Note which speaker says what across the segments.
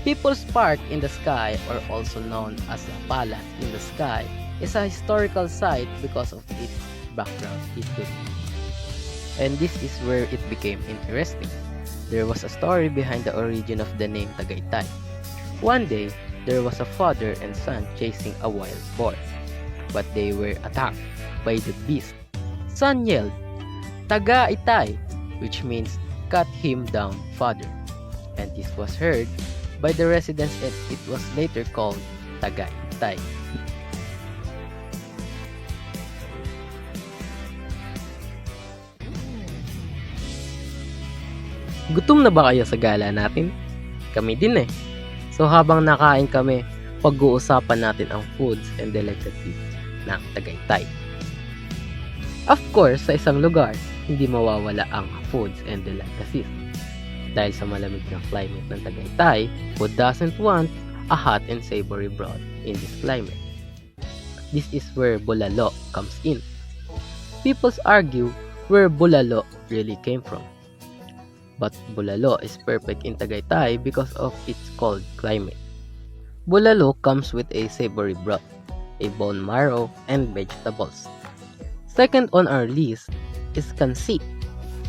Speaker 1: People's Park in the Sky, or also known as the Palace in the Sky, is a historical site because of its background history. And this is where it became interesting. There was a story behind the origin of the name Tagaytay. One day, there was a father and son chasing a wild boar, but they were attacked by the beast. Son yelled, Tagaytay, which means cut him down, father. And this was heard by the residents and it was later called Tagaytay. Gutom na ba kayo sa gala natin? Kami din eh. So habang nakain kami, pag-uusapan natin ang foods and delicacies ng Tagaytay. Of course, sa isang lugar, hindi mawawala ang foods and delicacies. Dahil sa malamig na climate ng Tagaytay, who doesn't want a hot and savory broth in this climate? This is where bulalo comes in. People argue where bulalo really came from. But bulalo is perfect in Tagaytay because of its cold climate. Bulalo comes with a savory broth, a bone marrow, and vegetables. Second on our list is kansi.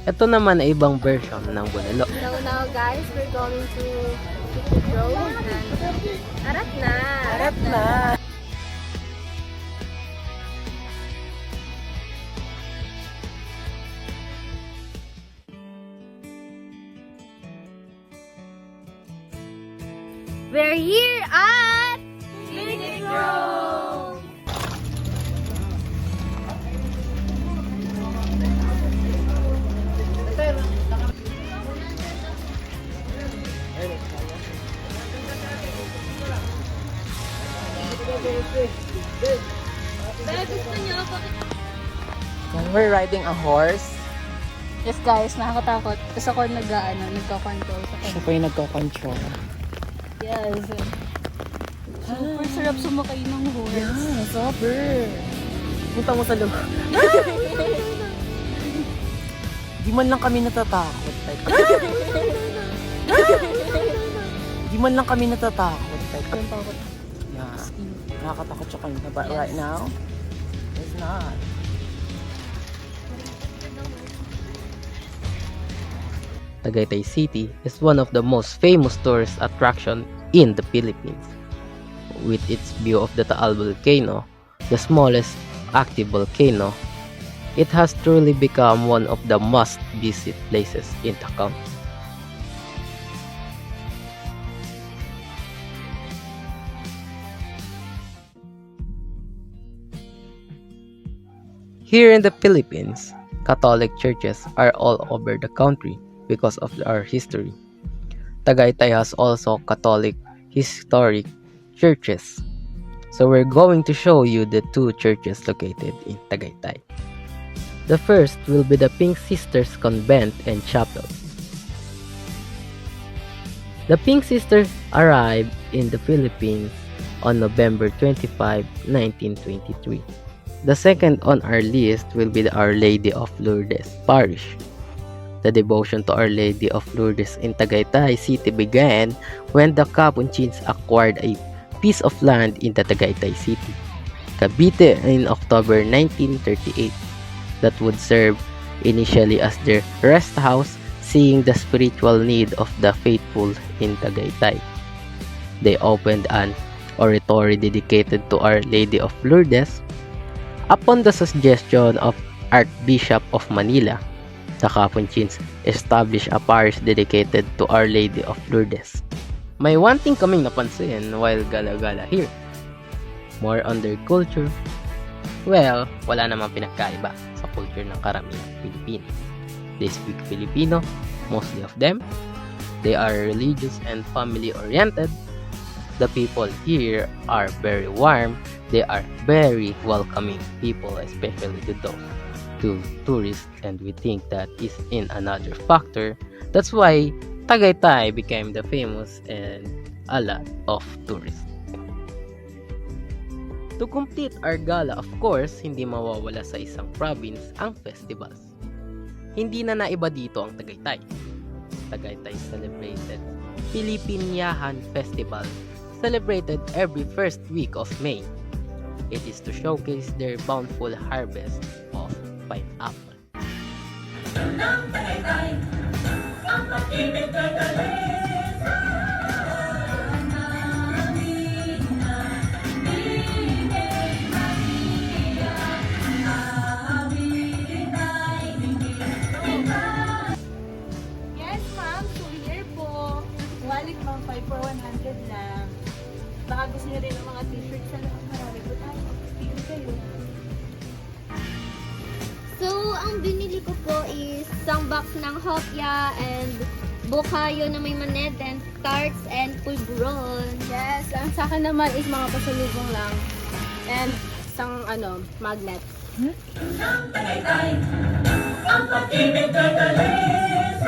Speaker 1: Ito naman ay ibang version ng bulalo.
Speaker 2: So now guys, we're going to hit the road and harap na!
Speaker 3: Harap na!
Speaker 2: We're here at Picnic Road!
Speaker 3: We're riding a horse.
Speaker 2: Yes guys, nakakatakot. Kasi ako nagka-control sa
Speaker 3: Siya pa yung nagko-control.
Speaker 2: Yes. Super sarap sumakay ng horse.
Speaker 3: Yeah, super. Punta mo sa loob. Di man lang kami natatakot. Di man lang kami natatakot.
Speaker 2: Ang takot.
Speaker 3: Yeah. Nakakatakot siya kanina. But
Speaker 2: Yes.
Speaker 3: right now, it's not.
Speaker 1: Tagaytay City is one of the most famous tourist attraction in the Philippines. With its view of the Taal volcano, the smallest active volcano, it has truly become one of the must-visit places in the country. Here in the Philippines, Catholic churches are all over the country because of our history. Tagaytay has also Catholic historic churches. So we're going to show you the two churches located in Tagaytay. The first will be the Pink Sisters Convent and Chapel. The Pink Sisters arrived in the Philippines on November 25, 1923. The second on our list will be the Our Lady of Lourdes Parish. The devotion to Our Lady of Lourdes in Tagaytay City began when the Capuchins acquired a piece of land in the Tagaytay City, Cavite in October 1938 that would serve initially as their rest house, seeing the spiritual need of the faithful in Tagaytay. They opened an oratory dedicated to Our Lady of Lourdes. Upon the suggestion of Archbishop of Manila, the Capuchins established a parish dedicated to Our Lady of Lourdes. May one thing kaming napansin while gala-gala here. More on their culture. Well, wala namang pinagkaiba sa culture ng karamihan Pilipino. They speak Filipino, mostly of them. They are religious and family-oriented. The people here are very warm. They are very welcoming people, especially to tourists, and we think that is in another factor. That's why Tagaytay became the famous and a lot of tourists. To complete our gala, of course, hindi mawawala sa isang province ang festivals. Hindi na naiba dito ang Tagaytay. Tagaytay celebrated Pilipinyahan Festival, celebrated every first week of May. It is to showcase their bountiful harvest of pineapple.
Speaker 2: Yes, ma'am. Souvenir po. Wallet, ma'am. 5 for 100 lang. Baka gusto niyo rin ng mga t-shirts sa loob. Marami po tayo. Pili kayo.
Speaker 4: So, ang binili ko po is isang box ng hopya and bukayo na may maneden, tarts, and pulburon.
Speaker 2: Yes. Ang sa akin naman is mga pasalubong lang. And isang magnet.
Speaker 5: Ang pag-ibig ay dalis